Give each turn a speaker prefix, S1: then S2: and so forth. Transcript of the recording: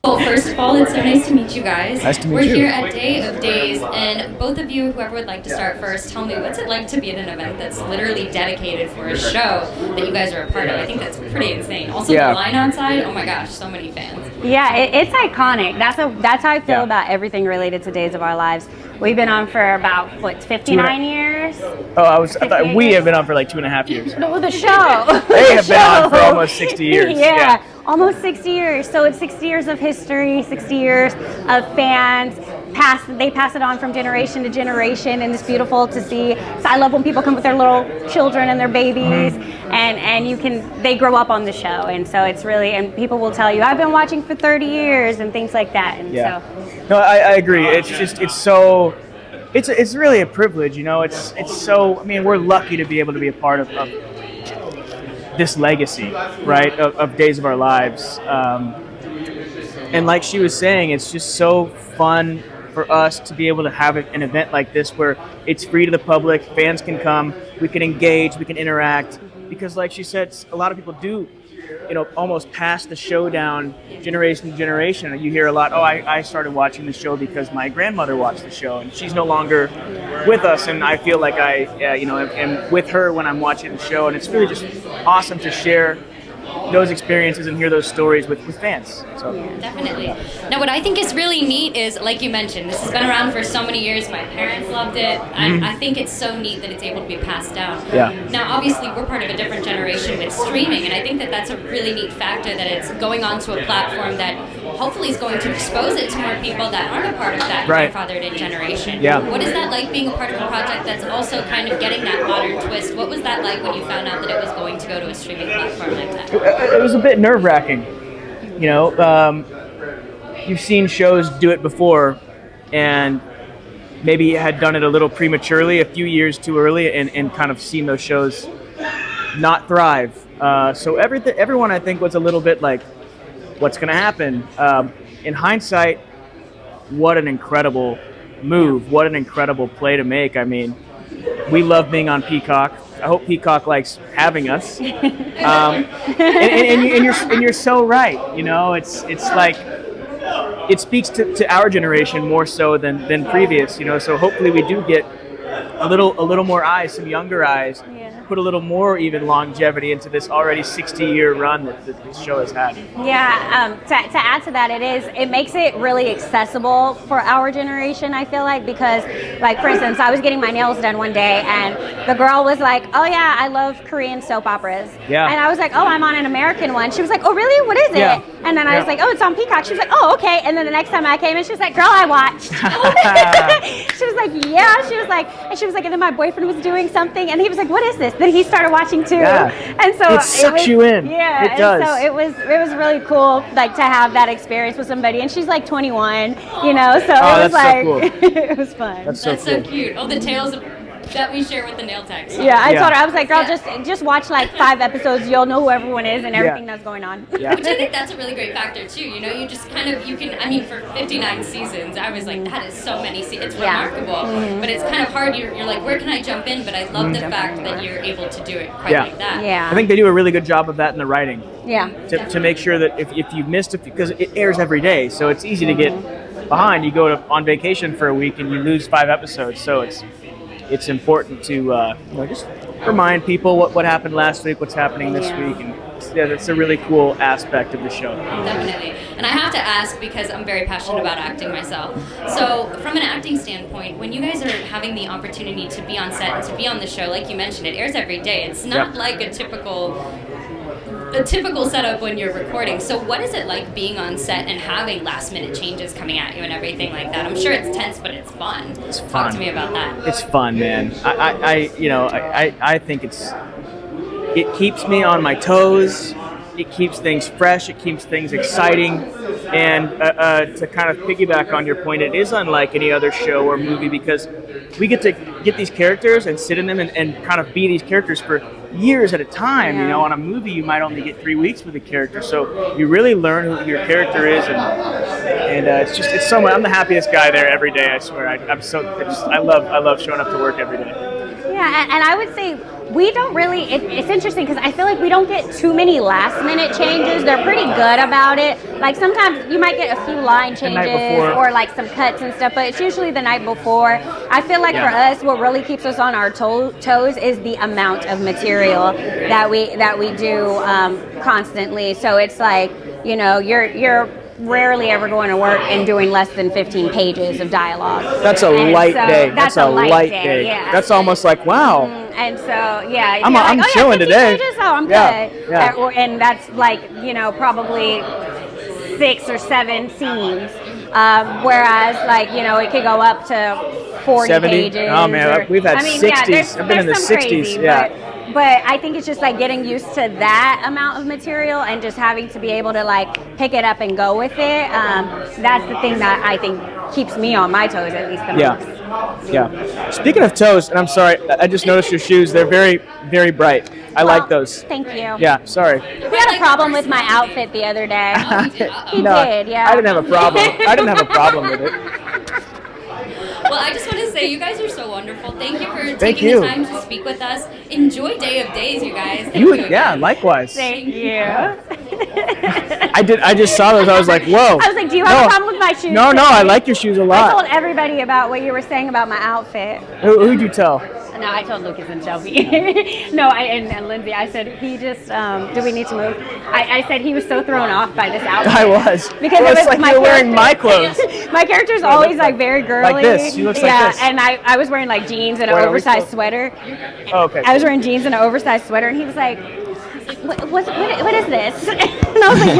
S1: Well, first of all, it's so nice to meet you guys.
S2: Nice to meet
S1: We're
S2: you.
S1: here at Day of Days, and both of you, whoever would like to start first, tell me, what's it like to be at an event that's literally dedicated for a show that you guys are a part of? I think that's pretty insane. Also, the line outside, oh my gosh, so many fans.
S3: Yeah, it's iconic. That's how I feel about everything related to Days of Our Lives. We've been on for about, 59 years?
S2: Oh, I thought we have been on for like 2.5 years.
S3: No, the show.
S2: They have been on for almost 60 years.
S3: Yeah, almost 60 years. So it's 60 years of history, 60 years of fans. They pass it on from generation to generation, and it's beautiful to see. So I love when people come with their little children and their babies, and they grow up on the show, and so it's really, and people will tell you, I've been watching for 30 years and things like that. And so.
S2: No, I agree. It's really a privilege, it's so, we're lucky to be able to be a part of this legacy, right, of Days of Our Lives. And like she was saying, it's just so fun for us to be able to have an event like this where it's free to the public, fans can come, we can engage, we can interact, because like she said, a lot of people do almost pass the show down generation to generation. You hear a lot, I started watching the show because my grandmother watched the show, and she's no longer with us, and I feel like I am with her when I'm watching the show, and it's really just awesome to share those experiences and hear those stories with fans. So.
S1: Definitely. Now, what I think is really neat is, like you mentioned, this has been around for so many years. My parents loved it. I think it's so neat that it's able to be passed down.
S2: Yeah.
S1: Now, obviously, we're part of a different generation with streaming, and I think that that's a really neat factor, that it's going onto a platform that hopefully is going to expose it to more people that aren't a part of that grandfathered-in generation.
S2: Yeah.
S1: What is that like, being a part of a project that's also kind of getting that modern twist? What was that like when you found out that it was going to go to a streaming platform like that?
S2: It was a bit nerve-wracking. You've seen shows do it before, and maybe had done it a little prematurely, a few years too early, and kind of seen those shows not thrive. So everyone, I think, was a little bit like, what's going to happen? In hindsight, what an incredible move, what an incredible play to make. We love being on Peacock. I hope Peacock likes having us. And you're so right. It's like, it speaks to our generation more so than previous. So hopefully we do get a little more eyes, some younger eyes. Put a little more even longevity into this already 60-year run that this show has had.
S3: Yeah, to add to that, it makes it really accessible for our generation, I feel like, because, like, for instance, I was getting my nails done one day, and the girl was like, oh yeah, I love Korean soap operas. Yeah. And I was like, oh, I'm on an American one. She was like, oh really? What is it?
S2: Yeah.
S3: And then I was like, oh, it's on Peacock. She was like, oh, okay. And then the next time I came in, she was like, girl, I watched. She was like, yeah. She was like, and then my boyfriend was doing something, and he was like, what is this? Then he started watching too, and so
S2: it sucks you in.
S3: Yeah,
S2: it does.
S3: So it was really cool, like, to have that experience with somebody, and she's like 21, so it was like,
S2: so cool.
S3: It was fun.
S1: That's so cute. Oh, the tales that we share with the nail techs.
S3: Yeah, I told her, I was like, girl, just watch like 5 episodes, you'll know who everyone is and everything that's going on.
S1: Yeah. Which I think that's a really great factor too. You just kind of, for 59 seasons, I was like, that is so many seasons. It's remarkable. But it's kind of hard. You're like, where can I jump in? But I love the fact that you're able to do it quite like that.
S3: Yeah.
S2: I think they do a really good job of that in the writing.
S3: Yeah.
S2: To make sure that if you've missed it, because it airs every day, so it's easy to get behind. You go on vacation for a week and you lose 5 episodes, so it's important to just remind people what happened last week, what's happening this week, and that's a really cool aspect of the show.
S1: Definitely. And I have to ask, because I'm very passionate about acting myself. So from an acting standpoint, when you guys are having the opportunity to be on set and to be on the show, like you mentioned, it airs every day. It's not like a typical setup when you're recording. So what is it like being on set and having last minute changes coming at you and everything like that? I'm sure it's tense, but it's fun.
S2: It's fun.
S1: Talk to me about that.
S2: It's fun, man. I think it keeps me on my toes. It keeps things fresh. It keeps things exciting. And to kind of piggyback on your point, it is unlike any other show or movie because we get to get these characters and sit in them and kind of be these characters for years at a time. On a movie, you might only get 3 weeks with a character, so you really learn who your character is, and it's so much. I'm the happiest guy there every day. I swear. I love showing up to work every day.
S3: Yeah, and I would say We don't really, it's interesting because I feel like we don't get too many last minute changes. They're pretty good about it. Like sometimes you might get a few line changes or like some cuts and stuff, but it's usually the night before. I feel like for us, what really keeps us on our toes is the amount of material that we do constantly. So it's like, you know, you're rarely ever going to work and doing less than 15 pages of dialogue.
S2: That's a light day. That's a light day.
S3: Yeah.
S2: That's almost like, wow.
S3: And so, yeah.
S2: I'm
S3: like,
S2: chilling today.
S3: Pages? Oh, I'm good.
S2: Yeah.
S3: And that's like, you know, probably 6 or 7 scenes. Whereas, like, you know, it could go up to 40
S2: 70?
S3: pages.
S2: Oh, man. We've had 60s. I've been in the 60s.
S3: Crazy, but I think it's just like getting used to that amount of material and just having to be able to like pick it up and go with it. That's the thing that I think keeps me on my toes at least the most.
S2: Yeah. Speaking of toes, and I'm sorry, I just noticed your shoes. They're very, very bright. I like those.
S3: Thank you.
S2: Yeah, sorry.
S3: We had a problem with my outfit the other day. He did, yeah.
S2: I didn't have a problem. I didn't have a problem with it.
S1: Well, I just want to say you guys are so wonderful. Thank you for taking the time to speak with us. Enjoy Day of Days, you guys.
S2: Yeah, likewise.
S3: Thank you.
S2: I just saw those. I was like, whoa.
S3: I was like, do you have a problem with my shoes?
S2: No, I like your shoes a lot.
S3: I told everybody about what you were saying about my outfit.
S2: Who'd you tell?
S3: No, I told Lucas and Shelby. and Linsey. I said, he just, do we need to move? I said he was so thrown off by this outfit.
S2: I was.
S3: Because it was
S2: like
S3: my
S2: you're wearing my clothes.
S3: My character's always like very girly.
S2: Like this. She looks like this.
S3: And I was wearing like jeans and an oversized sweater.
S2: Oh, okay.
S3: I was wearing jeans and an oversized sweater, and he was like, what is this? And I was like,